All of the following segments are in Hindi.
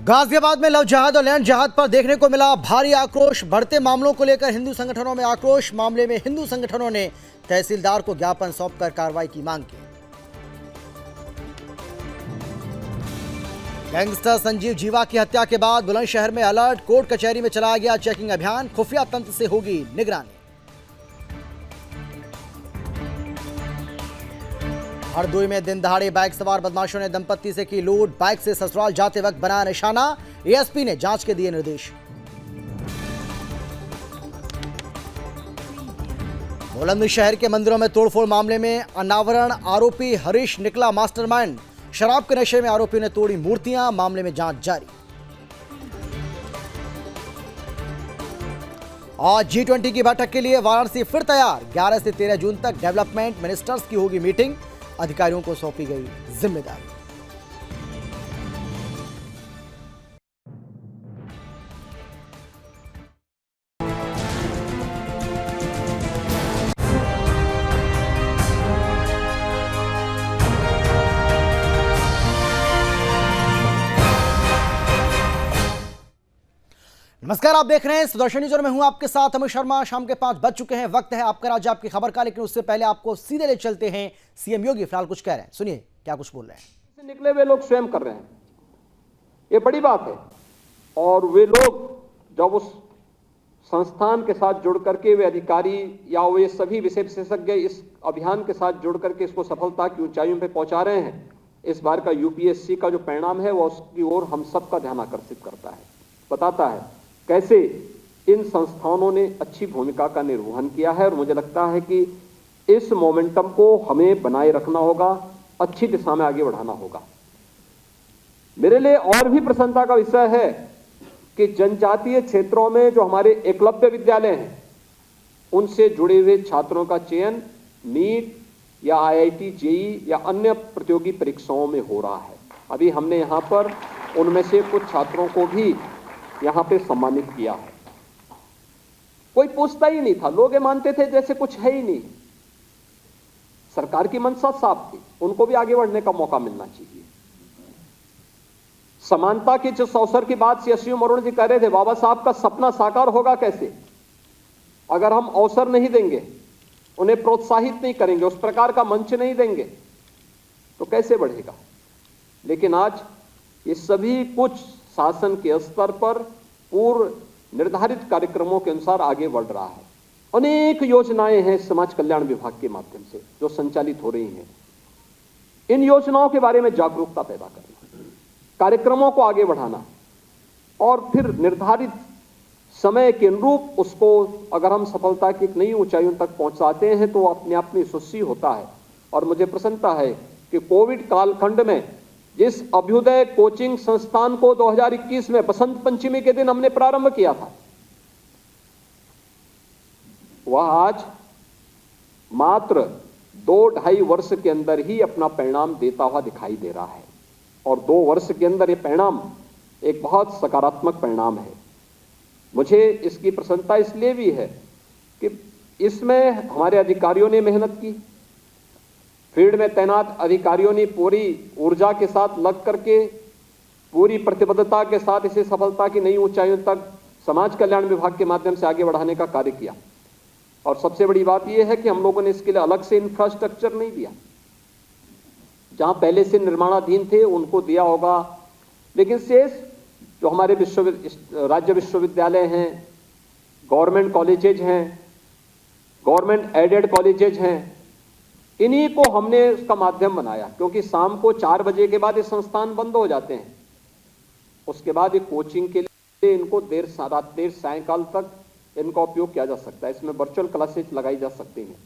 गाजियाबाद में लव जहाज और लैंड जहाज पर देखने को मिला भारी आक्रोश। बढ़ते मामलों को लेकर हिंदू संगठनों में आक्रोश। मामले में हिंदू संगठनों ने तहसीलदार को ज्ञापन सौंपकर कार्रवाई की मांग की। गैंगस्टर संजीव जीवा की हत्या के बाद बुलंदशहर में अलर्ट। कोर्ट कचहरी में चलाया गया चेकिंग अभियान। खुफिया तंत्र से होगी निगरानी। हरदोई में दिन दहाड़े बाइक सवार बदमाशों ने दंपत्ति से की लूट। बाइक से ससुराल जाते वक्त बनाया निशाना। एएसपी ने जांच के दिए निर्देश। बुलंदशहर के मंदिरों में तोड़फोड़ मामले में अनावरण। आरोपी हरीश निकला मास्टरमाइंड। शराब के नशे में आरोपी ने तोड़ी मूर्तियां। मामले में जांच जारी। और G20 की बैठक के लिए वाराणसी फिर तैयार। 11 से 13 जून तक डेवलपमेंट मिनिस्टर्स की होगी मीटिंग। अधिकारियों को सौंपी गई जिम्मेदारी। नमस्कार, आप देख रहे हैं सुदर्शन न्यूज और मैं हूं आपके साथ अमित शर्मा। शाम के 5 बज चुके हैं। वक्त है आपका राज्य आपकी खबर का, लेकिन उससे पहले आपको सीधे ले चलते हैं। सीएम योगी फिलहाल कुछ कह रहे हैं, सुनिए क्या कुछ बोल रहे हैं। निकले हुए लोग स्वयं कर रहे हैं, ये बड़ी बात है। और वे लोग जब उस संस्थान के साथ जुड़ करके वे अधिकारी या वे सभी विषय विशेषज्ञ इस अभियान के साथ जुड़ करके इसको सफलता की ऊंचाइयों पर पहुंचा रहे हैं, इस बार का यूपीएससी का जो परिणाम है वह उसकी ओर हम सबका ध्यान आकर्षित करता है, बताता है कैसे इन संस्थानों ने अच्छी भूमिका का निर्वहन किया है। और मुझे लगता है कि इस मोमेंटम को हमें बनाए रखना होगा, अच्छी दिशा में आगे बढ़ाना होगा। मेरे लिए और भी प्रसन्नता का विषय है कि जनजातीय क्षेत्रों में जो हमारे एकलव्य विद्यालय हैं उनसे जुड़े हुए छात्रों का चयन नीट या आईआईटी जेईई या अन्य प्रतियोगी परीक्षाओं में हो रहा है। अभी हमने यहां पर उनमें से कुछ छात्रों को भी यहां पे सम्मानित किया है। कोई पूछता ही नहीं था, लोग ये मानते थे जैसे कुछ है ही नहीं। सरकार की मंशा साफ थी, उनको भी आगे बढ़ने का मौका मिलना चाहिए। समानता की जिस अवसर की बात सीएसयू मरुण जी कह रहे थे, बाबा साहब का सपना साकार होगा कैसे अगर हम अवसर नहीं देंगे, उन्हें प्रोत्साहित नहीं करेंगे, उस प्रकार का मंच नहीं देंगे तो कैसे बढ़ेगा। लेकिन आज ये सभी कुछ शासन के स्तर पर पूर्व निर्धारित कार्यक्रमों के अनुसार आगे बढ़ रहा है। अनेक योजनाएं हैं समाज कल्याण विभाग के माध्यम से जो संचालित हो रही हैं। इन योजनाओं के बारे में जागरूकता पैदा करना, कार्यक्रमों को आगे बढ़ाना और फिर निर्धारित समय के अनुरूप उसको अगर हम सफलता की नई ऊंचाइयों तक पहुंचाते हैं तो अपने आप में यशस्वी होता है। और मुझे प्रसन्नता है कि कोविड कालखंड में जिस अभ्युदय कोचिंग संस्थान को 2021 में बसंत पंचमी के दिन हमने प्रारंभ किया था, वह आज मात्र 2-2.5 वर्ष के अंदर ही अपना परिणाम देता हुआ दिखाई दे रहा है। और 2 वर्ष के अंदर यह परिणाम एक बहुत सकारात्मक परिणाम है। मुझे इसकी प्रसन्नता इसलिए भी है कि इसमें हमारे अधिकारियों ने मेहनत की, फील्ड में तैनात अधिकारियों ने पूरी ऊर्जा के साथ लग करके पूरी प्रतिबद्धता के साथ इसे सफलता की नई ऊंचाइयों तक समाज कल्याण विभाग के माध्यम से आगे बढ़ाने का कार्य किया। और सबसे बड़ी बात यह है कि हम लोगों ने इसके लिए अलग से इंफ्रास्ट्रक्चर नहीं दिया, जहां पहले से निर्माणाधीन थे उनको दिया होगा, लेकिन शेष जो हमारे राज्य विश्वविद्यालय हैं, गवर्नमेंट कॉलेजेज हैं, गवर्नमेंट एडेड कॉलेजेज हैं, इन्हीं को हमने उसका माध्यम बनाया। क्योंकि शाम को 4 बजे के बाद ये संस्थान बंद हो जाते हैं, उसके बाद ये कोचिंग के लिए इनको देर सायंकाल तक इनका उपयोग किया जा सकता है। इसमें वर्चुअल क्लासेज लगाई जा सकती हैं।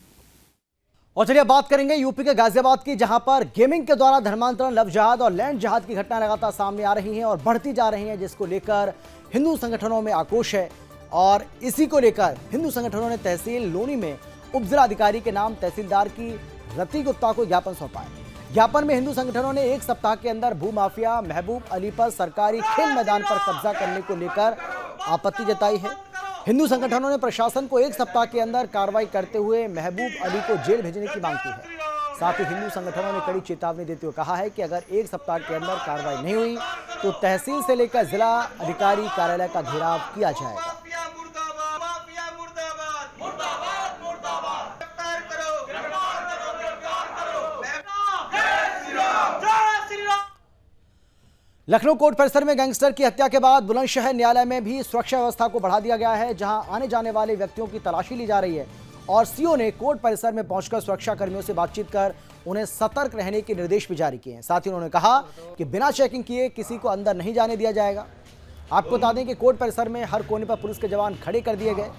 और चलिए बात करेंगे यूपी के गाजियाबाद की, जहां पर गेमिंग के द्वारा धर्मांतरण, लव जहाज और लैंड जहाज की घटनाएं लगातार सामने आ रही हैं और बढ़ती जा रही हैं, जिसको लेकर हिंदू संगठनों में आक्रोश है। और इसी को लेकर हिंदू संगठनों ने तहसील लोनी में उपजिलाधिकारी के नाम तहसीलदार की रति गुप्ता को ज्ञापन सौंपा है। ज्ञापन में हिंदू संगठनों ने 1 सप्ताह के अंदर भूमाफिया महबूब अली पर सरकारी खेल मैदान पर कब्जा करने को लेकर आपत्ति जताई है। हिंदू संगठनों ने प्रशासन को 1 सप्ताह के अंदर कार्रवाई करते हुए महबूब अली को जेल भेजने की मांग की है। साथ ही हिंदू संगठनों ने कड़ी चेतावनी देते हुए कहा है कि अगर 1 सप्ताह के अंदर कार्रवाई नहीं हुई तो तहसील से लेकर जिला अधिकारी कार्यालय का घेराव किया जाएगा। लखनऊ कोर्ट परिसर में गैंगस्टर की हत्या के बाद बुलंदशहर न्यायालय में भी सुरक्षा व्यवस्था को बढ़ा दिया गया है, जहां आने जाने वाले व्यक्तियों की तलाशी ली जा रही है और सीओ ने कोर्ट परिसर में पहुंचकर सुरक्षा कर्मियों से बातचीत कर उन्हें सतर्क रहने के निर्देश भी जारी किए हैं। साथ ही उन्होंने कहा कि बिना चेकिंग किए किसी को अंदर नहीं जाने दिया जाएगा। आपको बता दें कि कोर्ट परिसर में हर कोने पर पुलिस के जवान खड़े कर दिए गए।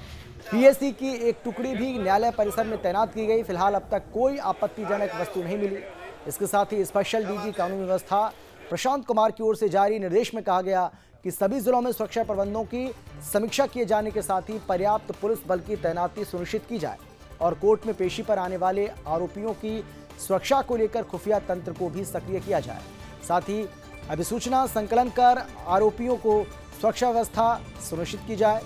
पीएससी की एक टुकड़ी भी न्यायालय परिसर में तैनात की गई। फिलहाल अब तक कोई आपत्तिजनक वस्तु नहीं मिली। इसके साथ ही स्पेशल डीजी कानून व्यवस्था प्रशांत कुमार की ओर से जारी निर्देश में कहा गया कि सभी जिलों में सुरक्षा प्रबंधों की समीक्षा किए जाने के साथ ही पर्याप्त पुलिस बल की तैनाती सुनिश्चित की जाए और कोर्ट में पेशी पर आने वाले आरोपियों की सुरक्षा को लेकर खुफिया तंत्र को भी सक्रिय किया जाए। साथ ही अभिसूचना संकलन कर आरोपियों को सुरक्षा व्यवस्था सुनिश्चित की जाए।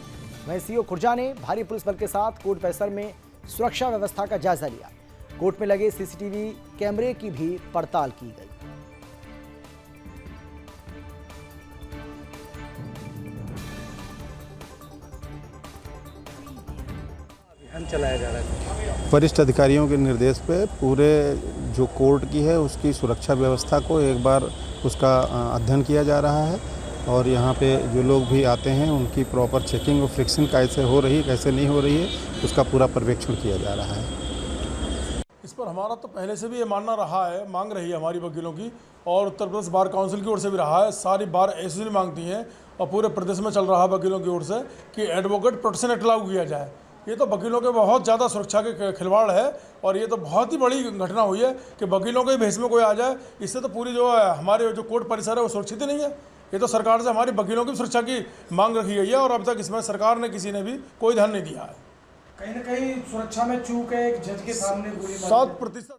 वहीं सीओ खुर्जा ने भारी पुलिस बल के साथ कोर्ट परिसर में सुरक्षा व्यवस्था का जायजा लिया। कोर्ट में लगे सीसीटीवी कैमरे की भी पड़ताल की गई। चलाया जा रहा है। वरिष्ठ अधिकारियों के निर्देश पे पूरे जो कोर्ट की है उसकी सुरक्षा व्यवस्था को एक बार उसका अध्ययन किया जा रहा है और यहाँ पे जो लोग भी आते हैं उनकी प्रॉपर चेकिंग और फ्रिक्शन कैसे हो रही है कैसे नहीं हो रही है उसका पूरा पर्यवेक्षण किया जा रहा है। इस पर हमारा तो पहले से भी ये मानना रहा है, मांग रही है हमारी वकीलों की और उत्तर प्रदेश बार काउंसिल की ओर से भी रहा है। सारी बार एसोसिएशन मांगती हैं और पूरे प्रदेश में चल रहा है वकीलों की ओर से कि एडवोकेट प्रोटेक्शन एक्ट लागू किया जाए। ये तो वकीलों के बहुत ज़्यादा सुरक्षा के खिलवाड़ है और ये तो बहुत ही बड़ी घटना हुई है कि वकीलों के भेष में कोई आ जाए। इससे तो पूरी जो है हमारे जो कोर्ट परिसर है वो सुरक्षित ही नहीं है। ये तो सरकार से हमारी वकीलों की सुरक्षा की मांग रखी गई है और अब तक इसमें सरकार ने किसी ने भी कोई ध्यान नहीं दिया है। कहीं ना कहीं सुरक्षा में चूक है। एक जज के सामने गोली मारी 100%।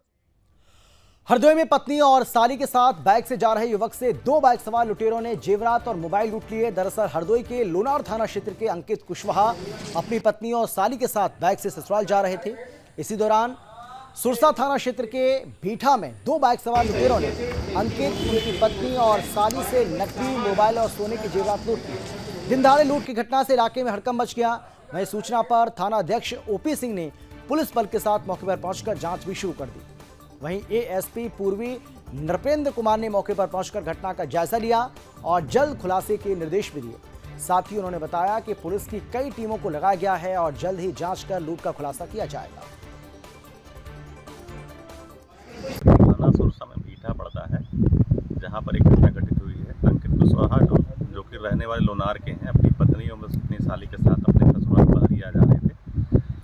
हरदोई में पत्नी और साली के साथ बाइक से जा रहे युवक से 2 बाइक सवार लुटेरों ने जेवरात और मोबाइल लूट लिए। दरअसल हरदोई के लोनार थाना क्षेत्र के अंकित कुशवाहा अपनी पत्नी और साली के साथ बाइक से ससुराल जा रहे थे। इसी दौरान सुरसा थाना क्षेत्र के भीठा में 2 बाइक सवार लुटेरों ने अंकित, उनकी पत्नी और साली से नकदी, मोबाइल और सोने के जेवरात लूट लिए। दिन दहाड़े लूट की घटना से इलाके में हड़कंप मच गया। वहीं सूचना पर थाना अध्यक्ष ओपी सिंह ने पुलिस बल के साथ मौके पर पहुंचकर जांच भी शुरू कर दी। वहीं एएसपी पूर्वी नृपेंद्र कुमार ने मौके पर पहुंचकर घटना का जायजा लिया और जल्द खुलासे के निर्देश भी दिए। साथ ही उन्होंने बताया कि पुलिस की कई टीमों को लगाया गया है और जल्द ही जांच कर लूट का खुलासा किया जाएगा। थाना सुरसा में भीठा पड़ता है जहां पर एक घटना घटित हुई है। अंकित कुशवाहा जो कि रहने वाले लोनार के हैं, अपनी पत्नी और अपनी साली के साथ अपने ससुराल बहरिया जा रहे थे।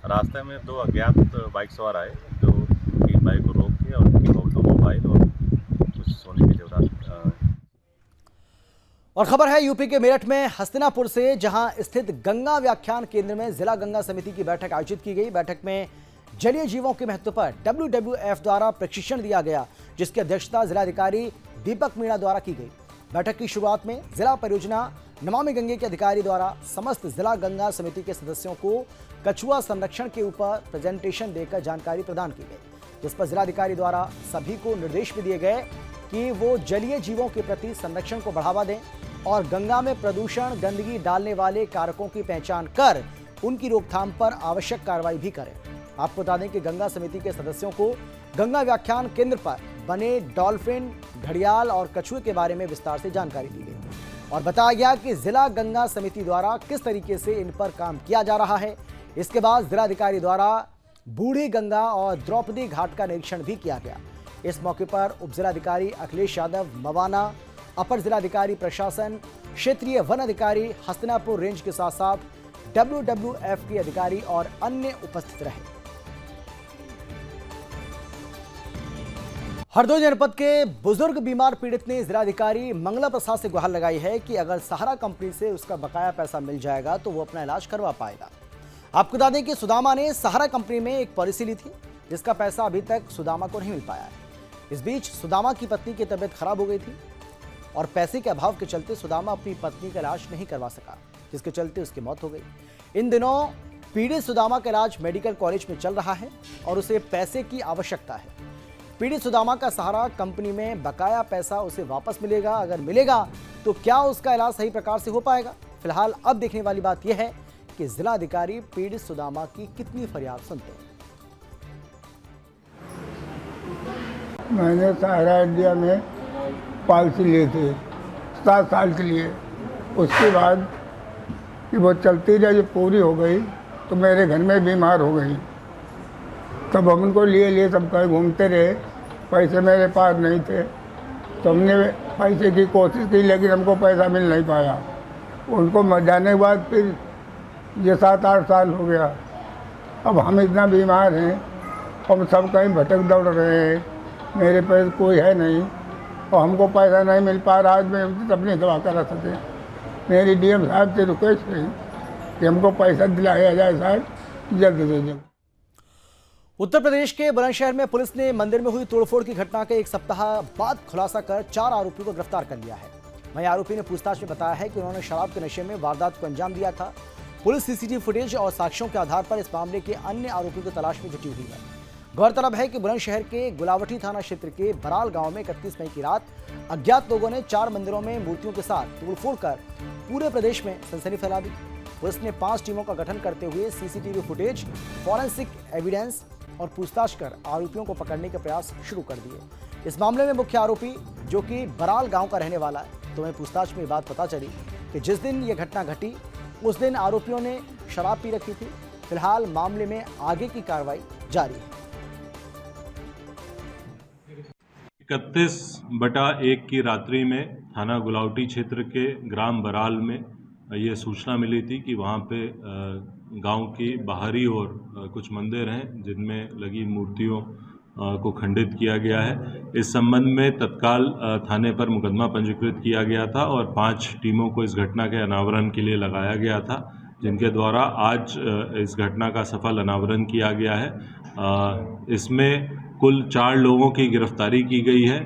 रास्ते में 2 अज्ञात बाइक सवार आए जो उनकी बाइक को रोक के और उनकी 2 मोबाइल और कुछ सोने के जेवरात। और खबर है यूपी के मेरठ में हस्तिनापुर से, जहां स्थित गंगा व्याख्यान केंद्र में जिला गंगा समिति की बैठक आयोजित की गई। बैठक में जलीय जीवों के महत्व पर WWF द्वारा प्रशिक्षण दिया गया, जिसकी अध्यक्षता जिलाधिकारी दीपक मीणा द्वारा की गई। बैठक की शुरुआत में जिला परियोजना नमामि गंगे के अधिकारी द्वारा समस्त जिला गंगा समिति के सदस्यों को कछुआ संरक्षण के ऊपर प्रेजेंटेशन देकर जानकारी प्रदान की गई, जिस पर जिलाधिकारी द्वारा सभी को निर्देश भी दिए गए कि वो जलीय जीवों के प्रति संरक्षण को बढ़ावा दें और गंगा में प्रदूषण, गंदगी डालने वाले कारकों की पहचान कर उनकी रोकथाम पर आवश्यक कार्रवाई भी करें। आपको बता दें कि गंगा समिति के सदस्यों को गंगा व्याख्यान केंद्र पर बने डॉल्फिन, घड़ियाल और कछुए के बारे में विस्तार से जानकारी दी गई और बताया गया कि जिला गंगा समिति द्वारा किस तरीके से इन पर काम किया जा रहा है। इसके बाद जिलाधिकारी द्वारा बूढ़ी गंगा और द्रौपदी घाट का निरीक्षण भी किया गया। इस मौके पर उप जिलाधिकारी अखिलेश यादव मवाना, अपर जिलाधिकारी प्रशासन, क्षेत्रीय वन अधिकारी हस्तिनापुर रेंज के साथ साथ WWF के अधिकारी और अन्य उपस्थित रहे। हरदोई जनपद के बुजुर्ग बीमार पीड़ित ने जिलाधिकारी मंगला प्रसाद से गुहार लगाई है कि अगर सहारा कंपनी से उसका बकाया पैसा मिल जाएगा तो वो अपना इलाज करवा पाएगा। आपको बता दें कि सुदामा ने सहारा कंपनी में एक पॉलिसी ली थी, जिसका पैसा अभी तक सुदामा को नहीं मिल पाया है। इस बीच सुदामा की पत्नी की तबीयत खराब हो गई थी और पैसे के अभाव के चलते सुदामा अपनी पत्नी का इलाज नहीं करवा सका, जिसके चलते उसकी मौत हो गई। इन दिनों पीड़ित सुदामा का इलाज मेडिकल कॉलेज में चल रहा है और उसे पैसे की आवश्यकता है। पीड़ित सुदामा का सहारा कंपनी में बकाया पैसा उसे वापस मिलेगा, अगर मिलेगा तो क्या उसका इलाज सही प्रकार से हो पाएगा? फिलहाल अब देखने वाली बात यह है कि जिलाधिकारी पीड़ित सुदामा की कितनी फरियाद सुनते हैं। मैंने सहारा इंडिया में पॉलिसी ली थी 7 साल के लिए। उसके बाद कि वो चलती रही, पूरी हो गई तो मेरे घर में बीमार हो गई। तब हम उनको लिए सब कहीं घूमते रहे, पैसे मेरे पास नहीं थे तो हमने पैसे की कोशिश की, लेकिन हमको पैसा मिल नहीं पाया। उनको मर जाने के बाद फिर ये 7-8 साल हो गया। अब हम इतना बीमार हैं, हम सब कहीं भटक दौड़ रहे हैं, मेरे पास कोई है नहीं और हमको पैसा नहीं मिल पा रहा। आज मैं अपनी दवा करा सके। मेरी डीएम साहब से रिक्वेस्ट है कि हमको पैसा दिलाया जाए साहब, जल्द से जल्द। उत्तर प्रदेश के बुलंदशहर में पुलिस ने मंदिर में हुई तोड़फोड़ की घटना के 1 सप्ताह बाद खुलासा कर 4 आरोपियों को गिरफ्तार कर लिया है। वहीं आरोपी ने पूछताछ में बताया है कि उन्होंने शराब के नशे में वारदात को अंजाम दिया था। पुलिस सीसीटीवी फुटेज और साक्ष्यों के आधार पर इस मामले के अन्य आरोपियों की तलाश में जुटी हुई है। गौरतलब है कि बुलंदशहर के गुलावटी थाना क्षेत्र के बराल गांव में 31 मई की रात अज्ञात लोगों ने 4 मंदिरों में मूर्तियों के साथ तोड़फोड़ कर पूरे प्रदेश में सनसनी फैला दी। पुलिस ने 5 टीमों का गठन करते हुए सीसीटीवी फुटेज, फॉरेंसिक एविडेंस और पूछताछ कर आरोपियों को पकड़ने के प्रयास शुरू कर दिए। इस मामले में मुख्य आरोपी जो कि बराल गांव का रहने वाला है, तो वहीं पूछताछ में बात पता चली कि जिस दिन ये घटना घटी उस दिन आरोपियों ने शराब पी रखी थी। फिलहाल मामले में आगे की कार्रवाई जारी है। 31/1 की रात्रि में थाना गुलावटी क्षेत्र के ग्राम बराल में ये सूचना मिली थी कि वहाँ पे गांव की बाहरी ओर कुछ मंदिर हैं जिनमें लगी मूर्तियों को खंडित किया गया है। इस संबंध में तत्काल थाने पर मुकदमा पंजीकृत किया गया था और 5 टीमों को इस घटना के अनावरण के लिए लगाया गया था, जिनके द्वारा आज इस घटना का सफल अनावरण किया गया है। इसमें कुल 4 लोगों की गिरफ्तारी की गई है,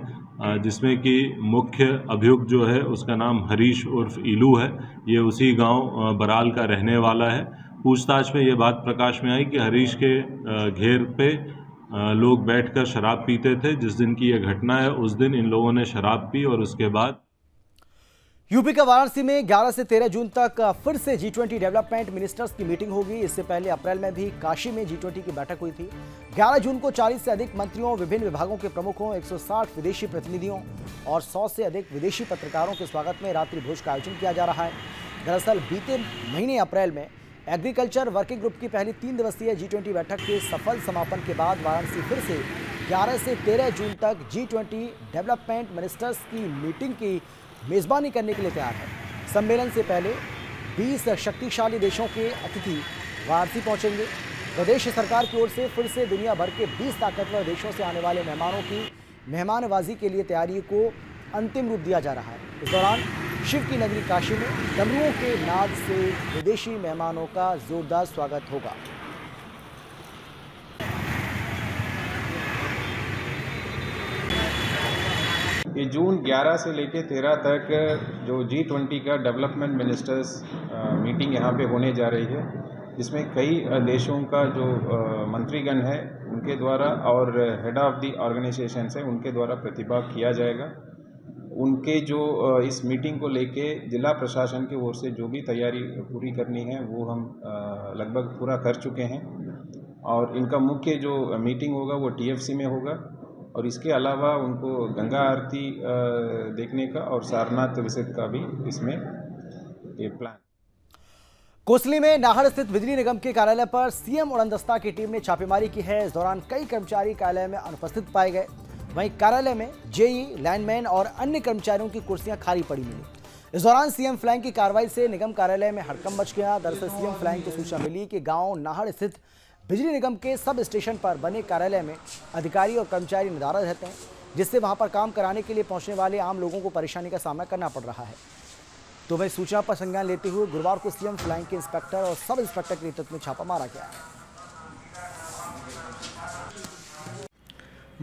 जिसमें कि मुख्य अभियुक्त जो है उसका नाम हरीश उर्फ इलू है। ये उसी गांव बराल का रहने वाला है। पूछताछ में ये बात प्रकाश में आई कि हरीश के घेर पे लोग बैठकर शराब पीते थे। जिस दिन की यह घटना है उस दिन इन लोगों ने शराब पी और उसके बाद यूपी के वाराणसी में 11 से 13 जून तक फिर से G20 डेवलपमेंट मिनिस्टर्स की मीटिंग होगी। इससे पहले अप्रैल में भी काशी में G20 की बैठक हुई थी। 11 जून को 40 से अधिक मंत्रियों, विभिन्न विभागों के प्रमुखों, 160 विदेशी प्रतिनिधियों और 100 से अधिक विदेशी पत्रकारों के स्वागत में रात्रि भोज का आयोजन किया जा रहा है। दरअसल बीते महीने अप्रैल में एग्रीकल्चर वर्किंग ग्रुप की पहली 3 दिवसीय G20 बैठक के सफल समापन के बाद वाराणसी फिर से 11 से 13 जून तक G20 डेवलपमेंट मिनिस्टर्स की मीटिंग की मेजबानी करने के लिए तैयार है। सम्मेलन से पहले 20 शक्तिशाली देशों के अतिथि वाराणसी पहुंचेंगे। प्रदेश सरकार की ओर से फिर से दुनिया भर के 20 ताकतवर देशों से आने वाले मेहमानों की मेहमानवाजी के लिए तैयारी को अंतिम रूप दिया जा रहा है। इस दौरान शिव की नगरी काशी में डमरुओं के नाद से विदेशी मेहमानों का जोरदार स्वागत होगा। ये जून 11 से लेकर 13 तक जो G20 का डेवलपमेंट मिनिस्टर्स मीटिंग यहाँ पे होने जा रही है, जिसमें कई देशों का जो मंत्रीगण है उनके द्वारा और हेड ऑफ द ऑर्गेनाइजेशन है उनके द्वारा प्रतिभाग किया जाएगा। उनके जो इस मीटिंग को लेके जिला प्रशासन की ओर से जो भी तैयारी पूरी करनी है वो हम लगभग पूरा कर चुके हैं और इनका मुख्य जो मीटिंग होगा वो TFC में होगा और इसके अलावा उनको गंगा आरती देखने का और सारनाथ विजिट का भी इसमें ये प्लान। कोसली में नाहर स्थित बिजली निगम के कार्यालय पर सीएम उड़नदस्ता की टीम ने छापेमारी की है। इस दौरान कई कर्मचारी कार्यालय में अनुपस्थित पाए गए। वहीं कार्यालय में जेई, लाइनमैन और अन्य कर्मचारियों की कुर्सियां खाली पड़ी मिली। इस दौरान सीएम फ्लैंग की कार्रवाई से निगम कार्यालय में हड़कंप मच गया। दरअसल सीएम फ्लैंग को सूचना मिली कि गांव नाहर स्थित बिजली निगम के सब स्टेशन पर बने कार्यालय में अधिकारी और कर्मचारी नदारद रहते हैं, जिससे वहां पर काम कराने के लिए पहुंचने वाले आम लोगों को परेशानी का सामना करना पड़ रहा है। तो वही सूचना पर संज्ञान लेते हुए गुरुवार को सीएम फ्लैंग के इंस्पेक्टर और सब इंस्पेक्टर के नेतृत्व में छापा मारा गया।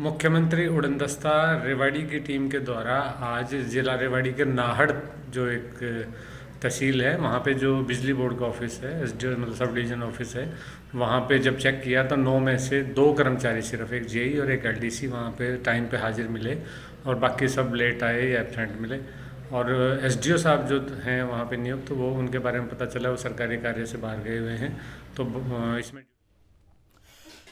मुख्यमंत्री उड़नदस्ता रेवाड़ी की टीम के द्वारा आज जिला रेवाड़ी के नाहड़ जो एक तहसील है, वहाँ पे जो बिजली बोर्ड का ऑफिस है, एसडीओ मतलब सब डिवीजन ऑफिस है, वहाँ पे जब चेक किया तो 9 में से 2 कर्मचारी, सिर्फ एक जेई और एक एलडीसी वहाँ पे टाइम पे हाजिर मिले और बाकी सब लेट आए या एब्सेंट मिले। और एसडीओ साहब जो हैं वहाँ पे नियुक्त, तो वो उनके बारे में पता चला वो सरकारी कार्य से बाहर गए हुए हैं। तो इसमें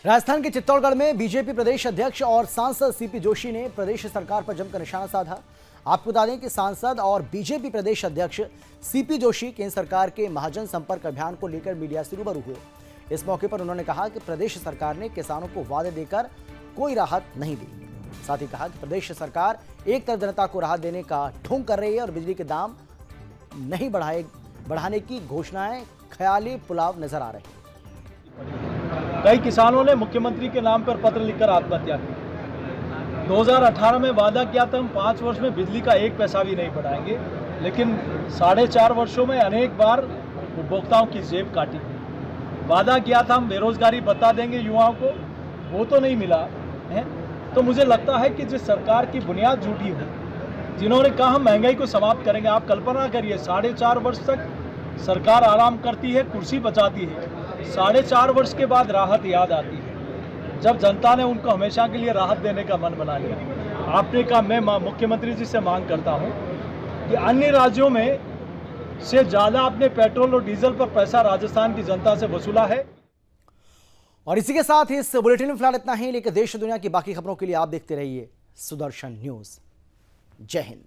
राजस्थान के चित्तौड़गढ़ में बीजेपी प्रदेश अध्यक्ष और सांसद सीपी जोशी ने प्रदेश सरकार पर जमकर निशाना साधा। आपको बता दें कि सांसद और बीजेपी प्रदेश अध्यक्ष सीपी जोशी केंद्र सरकार के महाजन संपर्क अभियान को लेकर मीडिया से रूबरू हुए। इस मौके पर उन्होंने कहा कि प्रदेश सरकार ने किसानों को वादे देकर कोई राहत नहीं दी। साथ ही कहा कि प्रदेश सरकार एक तरफ जनता को राहत देने का ढोंग कर रही है और बिजली के दाम नहीं बढ़ाने की घोषणाएं ख्याली पुलाव नजर आ रहे हैं। कई किसानों ने मुख्यमंत्री के नाम पर पत्र लिखकर आत्महत्या की। 2018 में वादा किया था हम 5 वर्ष में बिजली का 1 पैसा भी नहीं बढ़ाएंगे, लेकिन 4.5 वर्षों में अनेक बार उपभोक्ताओं की जेब काटी। वादा किया था हम बेरोजगारी बता देंगे युवाओं को, वो तो नहीं मिला है। तो मुझे लगता है कि जिस सरकार की बुनियाद झूठी हो, जिन्होंने कहा हम महंगाई को समाप्त करेंगे, आप कल्पना करिए 4.5 वर्ष तक सरकार आराम करती है, कुर्सी बचाती है, 4.5 वर्ष के बाद राहत याद आती है, जब जनता ने उनको हमेशा के लिए राहत देने का मन बना लिया। आपने कहा, मैं मुख्यमंत्री जी से मांग करता हूं कि अन्य राज्यों में से ज़्यादा अपने पेट्रोल और डीजल पर पैसा राजस्थान की जनता से वसूला है। और इसी के साथ इस बुलेटिन में फिलहाल इतना ही, लेकिन देश दुनिया की बाकी खबरों के लिए आप देखते रहिए सुदर्शन न्यूज। जय हिंद।